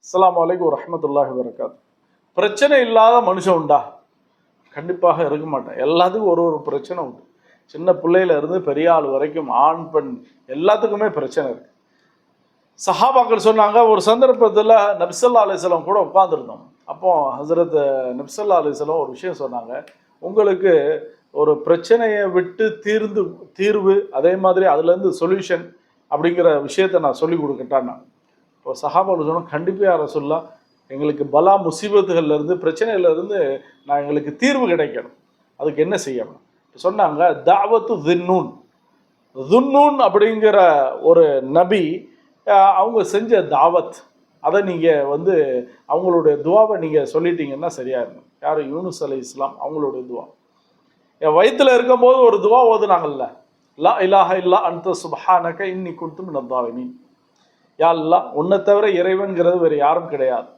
அஸ்ஸலாமு அலைக்கும் வரஹ்மத்துல்லாஹி வபரகாத்துஹு. பிரச்சனை இல்லாத மனுஷன் உண்டா? கண்டிப்பாக இருக்க மாட்டேன். எல்லாத்துக்கும் ஒரு ஒரு பிரச்சனை உண்டு. சின்ன பிள்ளையில இருந்து பெரிய ஆள் வரைக்கும் ஆண் பெண் எல்லாத்துக்குமே பிரச்சனை இருக்கு. சஹாபாக்கள் சொன்னாங்க, ஒரு சந்தர்ப்பத்தில் நபி ஸல்லல்லாஹு அலைஹி வஸல்லம் கூட உட்கார்ந்துருந்தோம். அப்போ ஹஸரத் நபி ஸல்லல்லாஹு அலைஹி வஸல்லம் ஒரு விஷயம் சொன்னாங்க, உங்களுக்கு ஒரு பிரச்சனையை விட்டு தீர்வு அதே மாதிரி அதுலேருந்து சொல்யூஷன் அப்படிங்கிற விஷயத்தை நான் சொல்லி கொடுக்கட்டான். இப்போ சஹாபாக்கள் சொன்னால் கண்டிப்பாக யார சொல்லலாம், எங்களுக்கு பலா முசீபத்துகள்லேருந்து பிரச்சனையிலேருந்து நான் எங்களுக்கு தீர்வு கிடைக்கணும், அதுக்கு என்ன செய்யணும் சொன்னாங்க. தாவத்து தின்னூன் துன்னூன் அப்படிங்கிற ஒரு நபி அவங்க செஞ்ச தாவத், அதை நீங்கள் அவங்களுடைய துவாவை நீங்கள் சொல்லிட்டீங்கன்னா சரியாக இருக்கும். யார்? யூனுஸ் அலைஹிஸ்ஸலாம் அவங்களுடைய துவா. என் வயிற்றுல இருக்கும்போது ஒரு துவா ஓதுனாங்கல்ல, லா இலாஹ இல்லா அன்த சுப்ஹானக இன்னி குன்து மினல் ஸாலிமீன். யா அல்லாஹ், உன்னை தவிர இறைவன்கிறது வேறு யாரும் கிடையாது,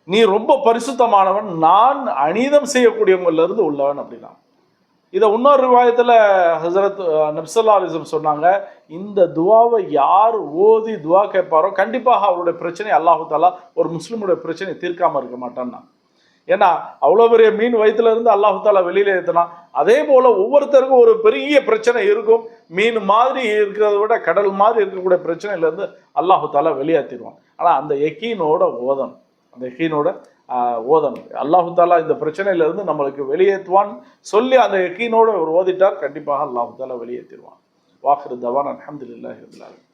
நீ ரொம்ப பரிசுத்தமானவன், நான் அநீதம் செய்யக்கூடியவங்களிலிருந்து உள்ளவன் அப்படின்னா. இதை இன்னொரு ரிவாயத்தில் ஹஸரத் நபி ஸல்லல்லாஹு அலைஹி வஸல்லம் சொன்னாங்க, இந்த துவாவை யார் ஓதி துவா கேட்பாரோ கண்டிப்பாக அவருடைய பிரச்சனை அல்லாஹு தாலா ஒரு முஸ்லிமுடைய பிரச்சனையை தீர்க்காமல் இருக்க மாட்டான்னா. ஏன்னா அவ்வளோ பெரிய மீன் வயிற்றுல இருந்து அல்லாஹு தாலா வெளியில ஏற்றினா, அதே போல ஒவ்வொருத்தருக்கும் ஒரு பெரிய பிரச்சனை இருக்கும். மீன் மாதிரி இருக்கிறத விட கடல் மாதிரி இருக்கக்கூடிய பிரச்சனையிலேருந்து அல்லாஹு தாலா வெளியேற்றிடுவான். ஆனால் அந்த யக்கீனோட ஓதணும், அந்த யக்கீனோட ஓதணும். அல்லாஹு தாலா இந்த பிரச்சனையிலிருந்து நம்மளுக்கு வெளியேற்றுவான் சொல்லி அந்த யக்கீனோட ஒரு ஓதிட்டார், கண்டிப்பாக அல்லாஹு தாலா வெளியேற்றிடுவான். வாஹிரு தவான் அல்ஹம்துலில்லாஹி ரப்பில் ஆலமீன்.